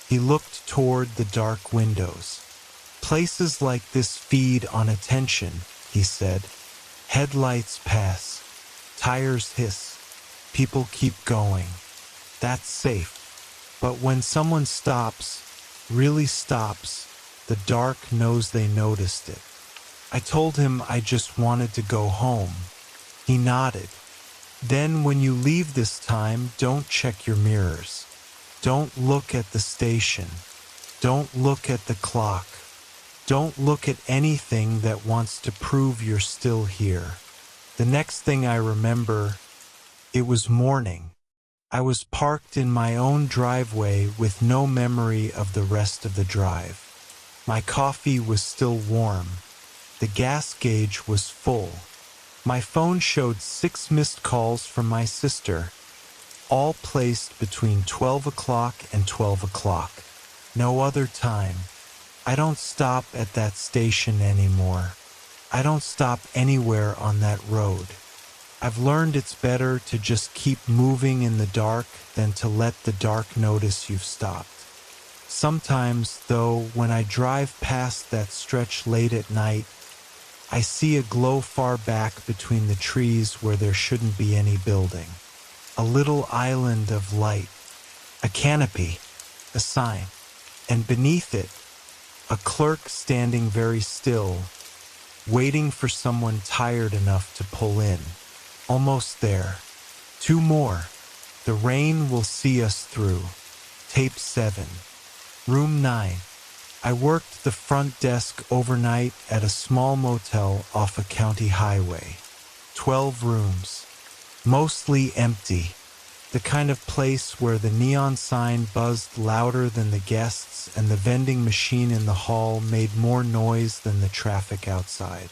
He looked toward the dark windows. "Places like this feed on attention," he said. "Headlights pass. Tires hiss. People keep going. That's safe. But when someone stops, really stops, the dark knows they noticed it." I told him I just wanted to go home. He nodded. Then when you leave this time, don't check your mirrors. Don't look at the station. Don't look at the clock. Don't look at anything that wants to prove you're still here. The next thing I remember, it was morning. I was parked in my own driveway with no memory of the rest of the drive. My coffee was still warm. The gas gauge was full. My phone showed 6 missed calls from my sister, all placed between 12 o'clock and 12 o'clock. No other time. I don't stop at that station anymore. I don't stop anywhere on that road. I've learned it's better to just keep moving in the dark than to let the dark notice you've stopped. Sometimes, though, when I drive past that stretch late at night, I see a glow far back between the trees where there shouldn't be any building. A little island of light, a canopy, a sign, and beneath it, a clerk standing very still, waiting for someone tired enough to pull in. Almost there. 2 more. The rain will see us through. Tape 7. Room 9. I worked the front desk overnight at a small motel off a county highway. 12 rooms. Mostly empty. The kind of place where the neon sign buzzed louder than the guests and the vending machine in the hall made more noise than the traffic outside.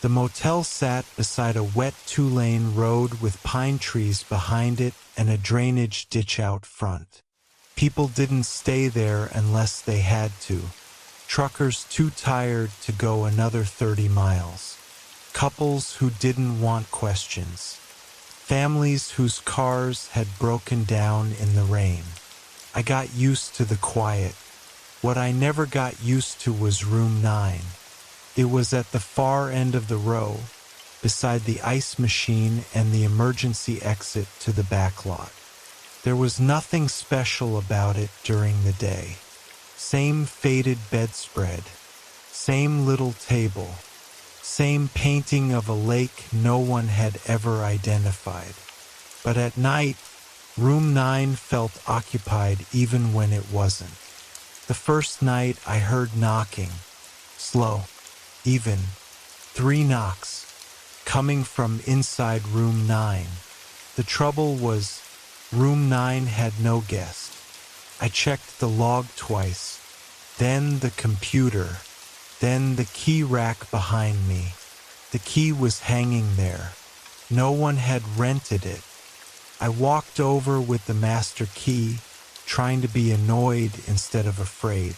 The motel sat beside a wet 2-lane road with pine trees behind it and a drainage ditch out front. People didn't stay there unless they had to. Truckers too tired to go another 30 miles. Couples who didn't want questions. Families whose cars had broken down in the rain. I got used to the quiet. What I never got used to was room 9. It was at the far end of the row, beside the ice machine and the emergency exit to the back lot. There was nothing special about it during the day. Same faded bedspread, same little table, same painting of a lake no one had ever identified. But at night, room 9 felt occupied even when it wasn't. The first night I heard knocking, slow, even, 3 knocks, coming from inside room 9. The trouble was, room 9 had no guest. I checked the log twice, then the computer, then the key rack behind me. The key was hanging there. No one had rented it. I walked over with the master key, trying to be annoyed instead of afraid.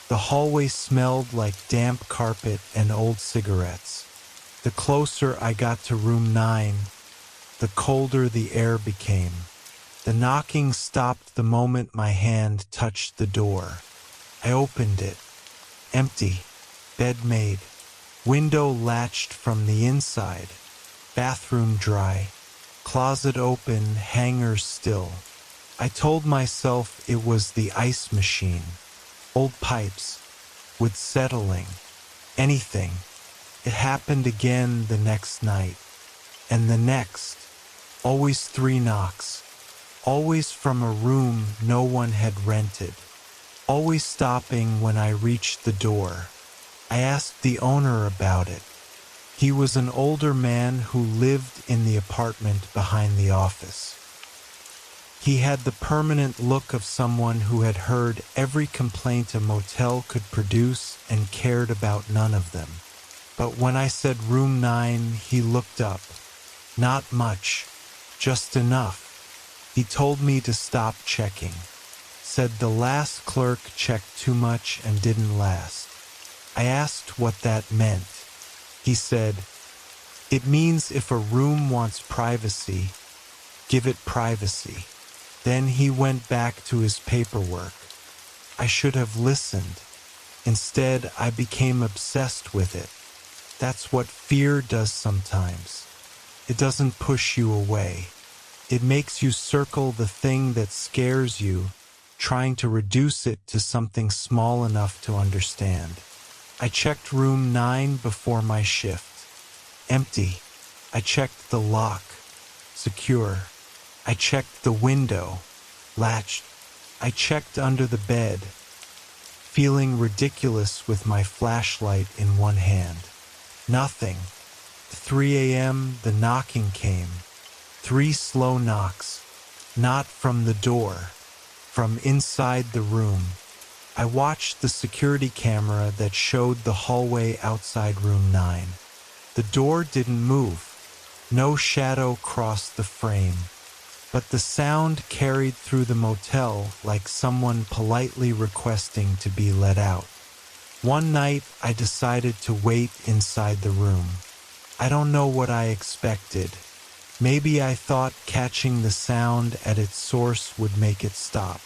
The hallway smelled like damp carpet and old cigarettes. The closer I got to room 9, the colder the air became. The knocking stopped the moment my hand touched the door. I opened it. Empty. Bed made. Window latched from the inside. Bathroom dry. Closet open, hanger still. I told myself it was the ice machine. Old pipes. With settling. Anything. It happened again the next night. And the next. Always 3 knocks. Always from a room no one had rented. Always stopping when I reached the door. I asked the owner about it. He was an older man who lived in the apartment behind the office. He had the permanent look of someone who had heard every complaint a motel could produce and cared about none of them. But when I said room 9, he looked up. Not much, just enough. He told me to stop checking. Said the last clerk checked too much and didn't last. I asked what that meant. He said, "It means if a room wants privacy, give it privacy." Then he went back to his paperwork. I should have listened. Instead, I became obsessed with it. That's what fear does sometimes. It doesn't push you away. It makes you circle the thing that scares you, trying to reduce it to something small enough to understand. I checked room 9 before my shift. Empty. I checked the lock. secure. I checked the window, latched. I checked under the bed, feeling ridiculous with my flashlight in one hand. Nothing. 3 a.m., the knocking came. 3 slow knocks. Not from the door, from inside the room. I watched the security camera that showed the hallway outside room 9. The door didn't move. No shadow crossed the frame. But the sound carried through the motel like someone politely requesting to be let out. One night, I decided to wait inside the room. I don't know what I expected. Maybe I thought catching the sound at its source would make it stop.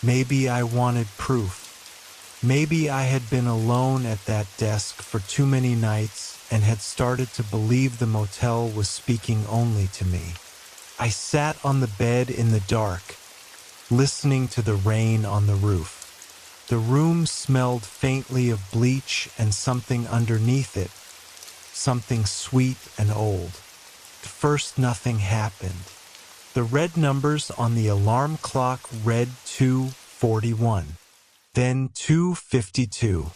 Maybe I wanted proof. Maybe I had been alone at that desk for too many nights and had started to believe the motel was speaking only to me. I sat on the bed in the dark, listening to the rain on the roof. The room smelled faintly of bleach and something underneath it, something sweet and old. At first, nothing happened. The red numbers on the alarm clock read 2:41, then 2:52,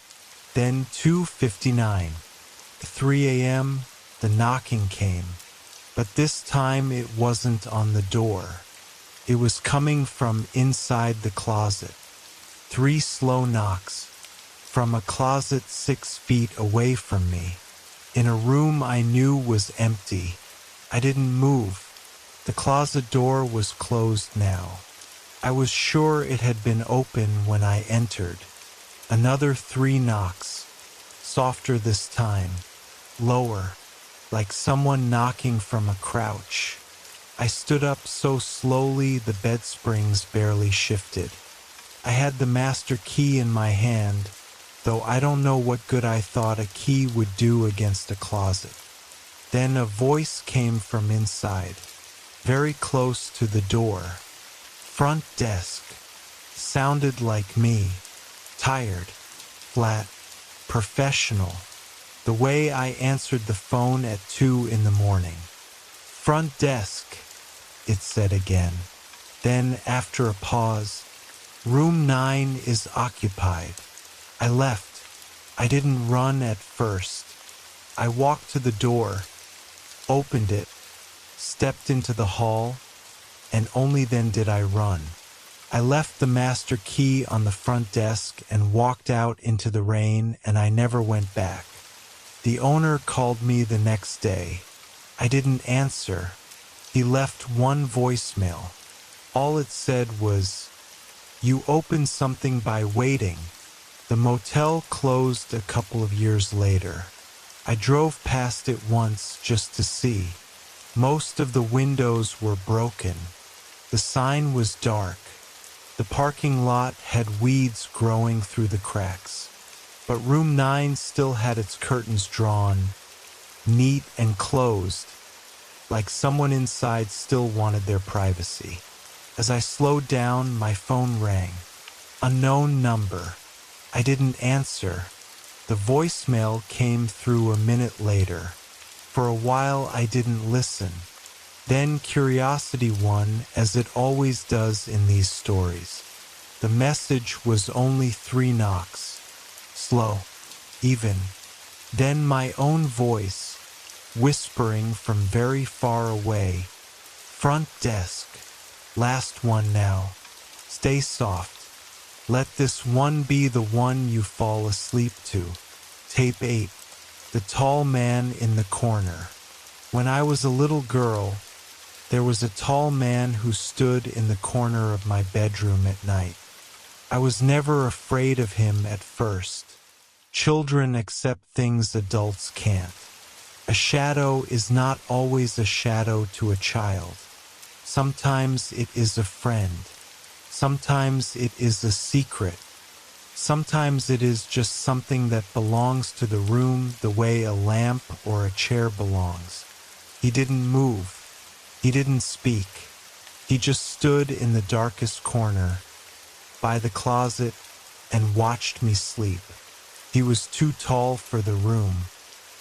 then 2:59. 3 a.m., the knocking came. But this time it wasn't on the door. It was coming from inside the closet. 3 slow knocks. From a closet 6 feet away from me. In a room I knew was empty. I didn't move. The closet door was closed now. I was sure it had been open when I entered. Another 3 knocks. Softer this time. Lower. Like someone knocking from a crouch. I stood up so slowly the bed springs barely shifted. I had the master key in my hand, though I don't know what good I thought a key would do against a closet. Then a voice came from inside, very close to the door. Front desk. Sounded like me. Tired, flat, professional. The way I answered the phone at 2 in the morning. Front desk, it said again. Then, after a pause, room 9 is occupied. I left. I didn't run at first. I walked to the door, opened it, stepped into the hall, and only then did I run. I left the master key on the front desk and walked out into the rain, and I never went back. The owner called me the next day. I didn't answer. He left one voicemail. All it said was, "You opened something by waiting." The motel closed a couple of years later. I drove past it once just to see. Most of the windows were broken. The sign was dark. The parking lot had weeds growing through the cracks. But room 9 still had its curtains drawn, neat and closed, like someone inside still wanted their privacy. As I slowed down, my phone rang. Unknown number. I didn't answer. The voicemail came through a minute later. For a while I didn't listen. Then curiosity won, as it always does in these stories. The message was only 3 knocks. Slow, even. Then my own voice, whispering from very far away. Front desk. Last one now. Stay soft. Let this one be the one you fall asleep to. Tape 8. The tall man in the corner. When I was a little girl, there was a tall man who stood in the corner of my bedroom at night. I was never afraid of him at first. Children accept things adults can't. A shadow is not always a shadow to a child. Sometimes it is a friend. Sometimes it is a secret. Sometimes it is just something that belongs to the room the way a lamp or a chair belongs. He didn't move. He didn't speak. He just stood in the darkest corner, by the closet, and watched me sleep. He was too tall for the room.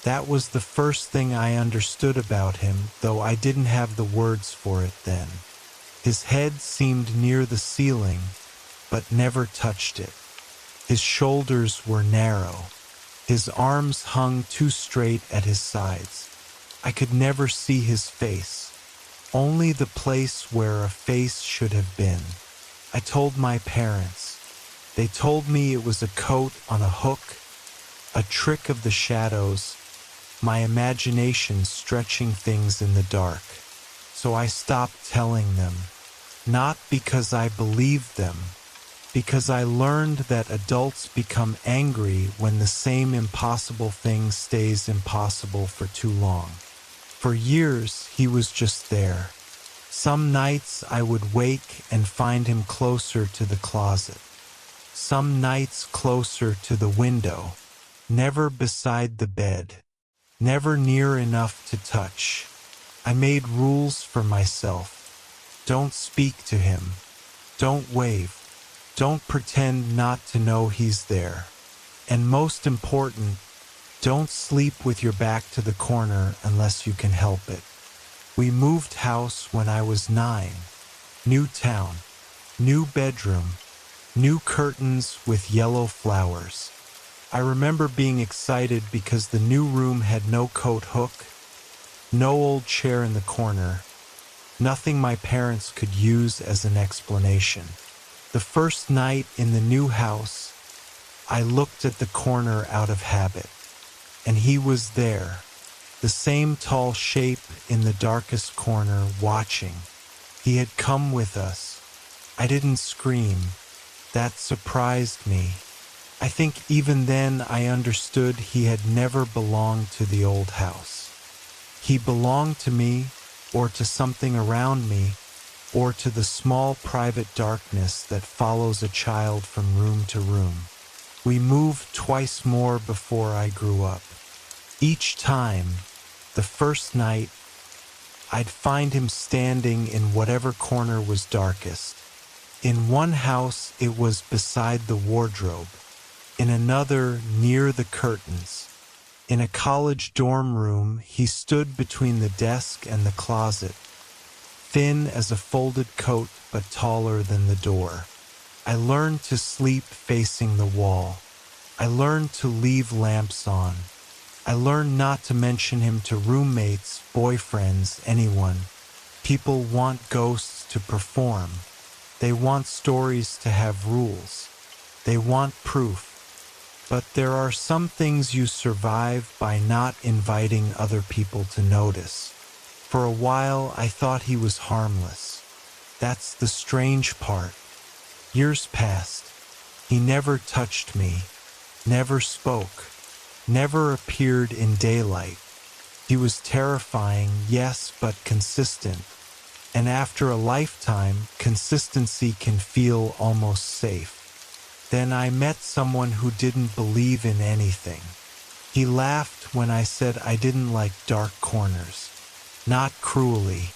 That was the first thing I understood about him, though I didn't have the words for it then. His head seemed near the ceiling, but never touched it. His shoulders were narrow. His arms hung too straight at his sides. I could never see his face, only the place where a face should have been. I told my parents. They told me it was a coat on a hook, a trick of the shadows, my imagination stretching things in the dark. So I stopped telling them, not because I believed them, because I learned that adults become angry when the same impossible thing stays impossible for too long. For years, he was just there. Some nights I would wake and find him closer to the closet. Some nights closer to the window, never beside the bed, never near enough to touch. I made rules for myself. Don't speak to him. Don't wave. Don't pretend not to know he's there. And most important, don't sleep with your back to the corner unless you can help it. We moved house when I was 9. New town, new bedroom, new curtains with yellow flowers. I remember being excited because the new room had no coat hook, no old chair in the corner, nothing my parents could use as an explanation. The first night in the new house, I looked at the corner out of habit, and he was there, the same tall shape in the darkest corner, watching. He had come with us. I didn't scream. That surprised me. I think even then I understood he had never belonged to the old house. He belonged to me, or to something around me, or to the small private darkness that follows a child from room to room. We moved twice more before I grew up. Each time, the first night, I'd find him standing in whatever corner was darkest. In one house, it was beside the wardrobe. In another, near the curtains. In a college dorm room, he stood between the desk and the closet, thin as a folded coat but taller than the door. I learned to sleep facing the wall. I learned to leave lamps on. I learned not to mention him to roommates, boyfriends, anyone. People want ghosts to perform. They want stories to have rules. They want proof. But there are some things you survive by not inviting other people to notice. For a while, I thought he was harmless. That's the strange part. Years passed. He never touched me, never spoke, never appeared in daylight. He was terrifying, yes, but consistent. And after a lifetime, consistency can feel almost safe. Then I met someone who didn't believe in anything. He laughed when I said I didn't like dark corners. Not cruelly,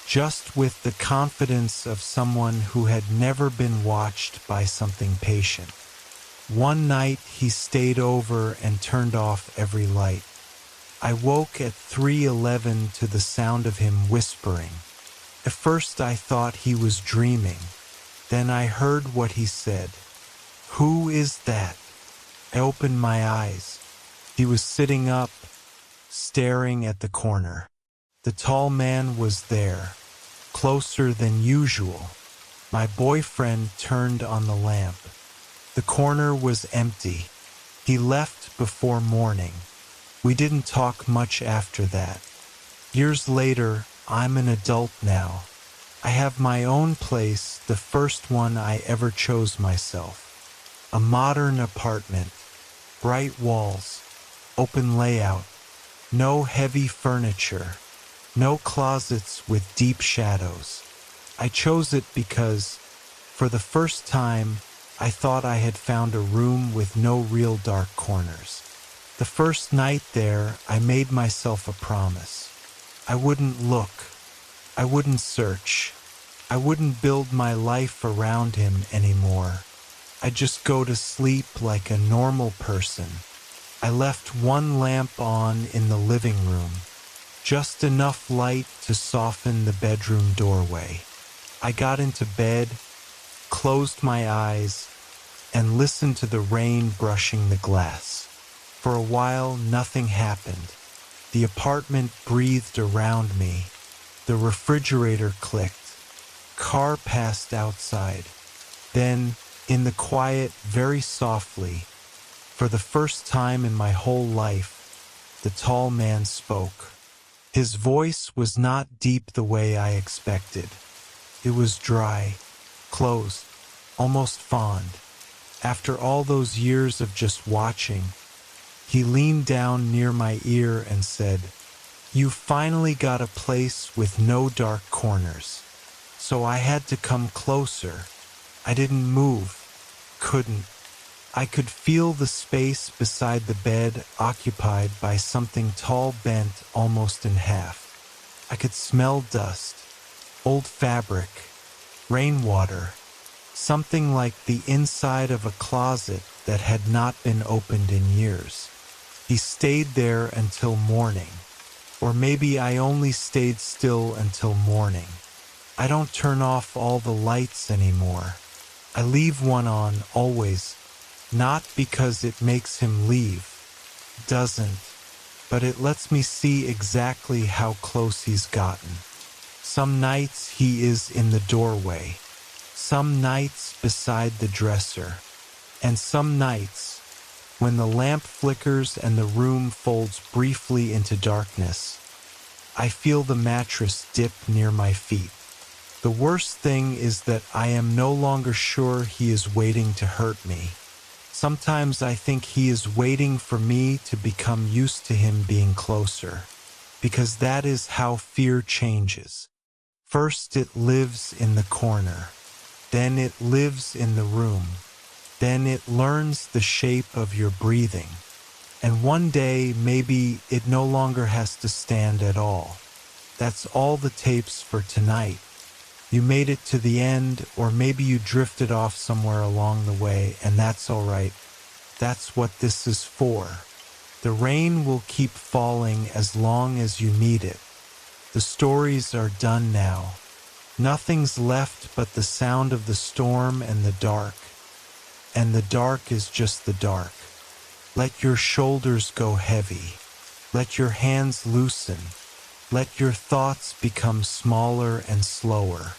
just with the confidence of someone who had never been watched by something patient. One night he stayed over and turned off every light. I woke at 3:11 to the sound of him whispering. At first I thought he was dreaming. Then I heard what he said. "Who is that?" I opened my eyes. He was sitting up, staring at the corner. The tall man was there, closer than usual. My boyfriend turned on the lamp. The corner was empty. He left before morning. We didn't talk much after that. Years later, I'm an adult now. I have my own place, the first one I ever chose myself. A modern apartment, bright walls, open layout, no heavy furniture, no closets with deep shadows. I chose it because, for the first time, I thought I had found a room with no real dark corners. The first night there, I made myself a promise. I wouldn't look. I wouldn't search. I wouldn't build my life around him anymore. I'd just go to sleep like a normal person, I left one lamp on in the living room, just enough light to soften the bedroom doorway. I got into bed, closed my eyes, and listened to the rain brushing the glass. For a while, nothing happened. The apartment breathed around me. The refrigerator clicked. Car passed outside. Then, in the quiet, very softly, for the first time in my whole life, the tall man spoke. His voice was not deep the way I expected. It was dry, closed, almost fond. After all those years of just watching, he leaned down near my ear and said, "You finally got a place with no dark corners." So I had to come closer. I didn't move, couldn't. I could feel the space beside the bed occupied by something tall, bent almost in half. I could smell dust, old fabric, rainwater, something like the inside of a closet that had not been opened in years. He stayed there until morning, or maybe I only stayed still until morning. I don't turn off all the lights anymore. I leave one on always, not because it makes him leave, doesn't, but it lets me see exactly how close he's gotten. Some nights he is in the doorway, some nights beside the dresser, and some nights, when the lamp flickers and the room folds briefly into darkness, I feel the mattress dip near my feet. The worst thing is that I am no longer sure he is waiting to hurt me. Sometimes I think he is waiting for me to become used to him being closer, because that is how fear changes. First it lives in the corner, then it lives in the room, then it learns the shape of your breathing, and one day maybe it no longer has to stand at all. That's all the tapes for tonight. You made it to the end, or maybe you drifted off somewhere along the way, and that's all right. That's what this is for. The rain will keep falling as long as you need it. The stories are done now. Nothing's left but the sound of the storm and the dark. And the dark is just the dark. Let your shoulders go heavy. Let your hands loosen. Let your thoughts become smaller and slower.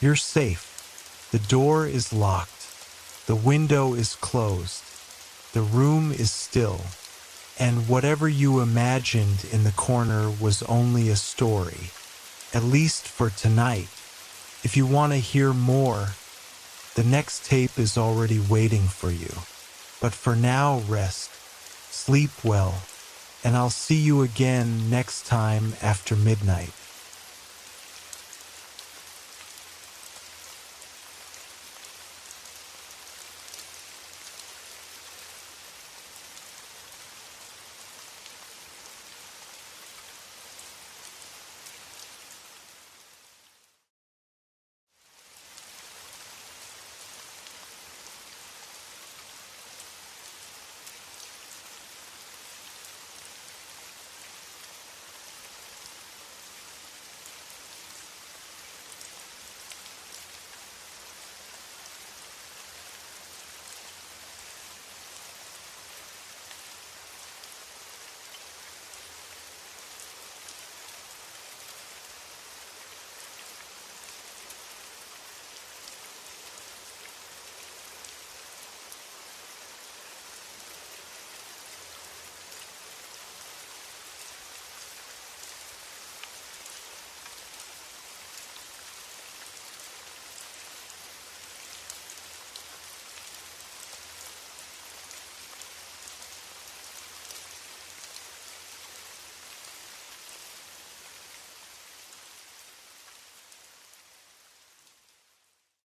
You're safe. The door is locked. The window is closed. The room is still. And whatever you imagined in the corner was only a story, at least for tonight. If you want to hear more, the next tape is already waiting for you. But for now, rest, sleep well, and I'll see you again next time after midnight.